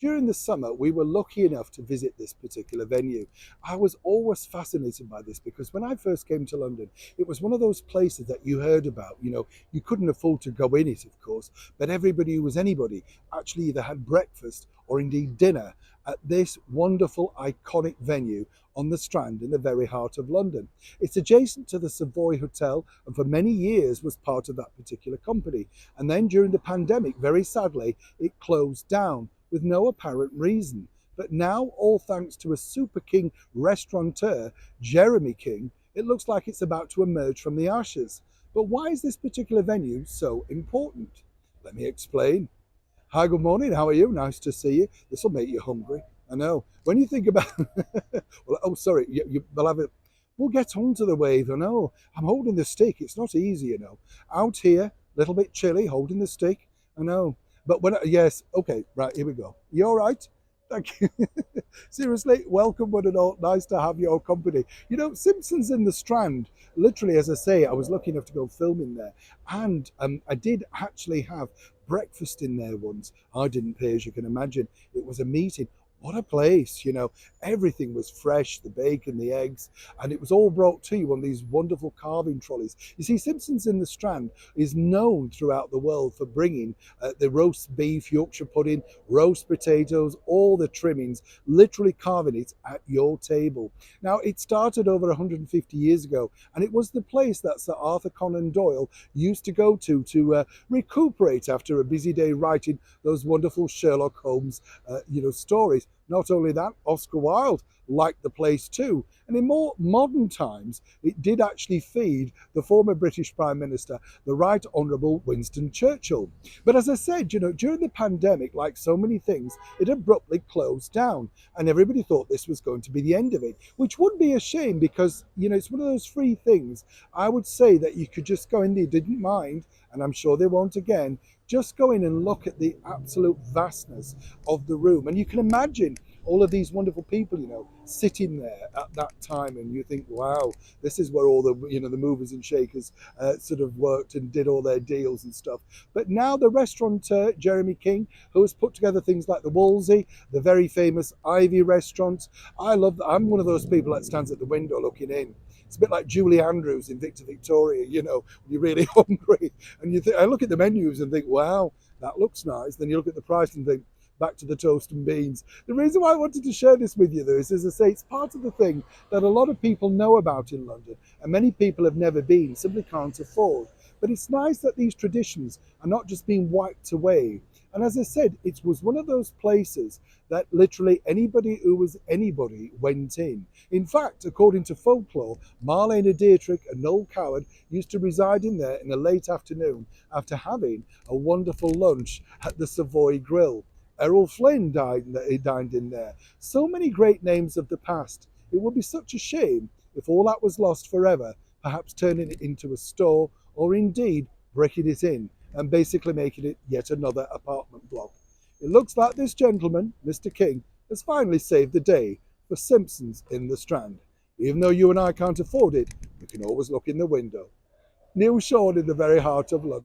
During the summer, we were lucky enough to visit this particular venue. I was always fascinated by this because when I first came to London, it was one of those places that you heard about. You couldn't afford to go in it, of course, but everybody who was anybody actually either had breakfast or indeed dinner at this wonderful, iconic venue on the Strand in the very heart of London. It's adjacent to the Savoy Hotel and for many years was part of that particular company. And then during the pandemic, very sadly, it closed down with no apparent reason. But now, all thanks to a super king restaurateur, Jeremy King, it looks like it's about to emerge from the ashes. But why is this particular venue so important? Let me explain. Hi, good morning. How are you? Nice to see you. This will make you hungry. I know. When you think about, well, oh, sorry, we'll have it. We'll get onto the wave. I know. I'm holding the stick. It's not easy. Out here, a little bit chilly, holding the stick. I know. But yes, okay, right, here we go. You all right? Thank you. Seriously, welcome one and all. Nice to have your company. Simpsons in the Strand, literally, as I say, I was lucky enough to go film in there. And I did actually have breakfast in there once. I didn't pay, as you can imagine. It was a meeting. What a place. Everything was fresh, the bacon, the eggs, and it was all brought to you on these wonderful carving trolleys. You see, Simpsons in the Strand is known throughout the world for bringing the roast beef, Yorkshire pudding, roast potatoes, all the trimmings, literally carving it at your table. Now, it started over 150 years ago, and it was the place that Sir Arthur Conan Doyle used to go to recuperate after a busy day writing those wonderful Sherlock Holmes, stories. Not only that, Oscar Wilde liked the place too. And in more modern times, it did actually feed the former British Prime Minister, the Right Honourable Winston Churchill. But as I said, during the pandemic, like so many things, it abruptly closed down. And everybody thought this was going to be the end of it, which would be a shame because, it's one of those free things. I would say that you could just go in there, didn't mind, and I'm sure they won't again, just go in and look at the absolute vastness of the room. And you can imagine all of these wonderful people, sitting there at that time, and you think, wow, this is where all the movers and shakers sort of worked and did all their deals and stuff. But now the restaurateur, Jeremy King, who has put together things like the Wolsey, the very famous Ivy restaurant. I'm one of those people that stands at the window looking in. It's a bit like Julie Andrews in Victor Victoria, when you're really hungry. And I look at the menus and think, wow, that looks nice. Then you look at the price and think, back to the toast and beans. The reason why I wanted to share this with you, though, is, as I say, it's part of the thing that a lot of people know about in London, and many people have never been, simply can't afford. But it's nice that these traditions are not just being wiped away. And as I said, it was one of those places that literally anybody who was anybody went in. In fact, according to folklore, Marlene Dietrich and Noel Coward used to reside in there in the late afternoon after having a wonderful lunch at the Savoy Grill. Errol Flynn dined in there. So many great names of the past. It would be such a shame if all that was lost forever, perhaps turning it into a store or indeed breaking it in and basically making it yet another apartment block. It looks like this gentleman, Mr. King, has finally saved the day for Simpsons in the Strand. Even though you and I can't afford it, we can always look in the window. Neil Sean in the very heart of London.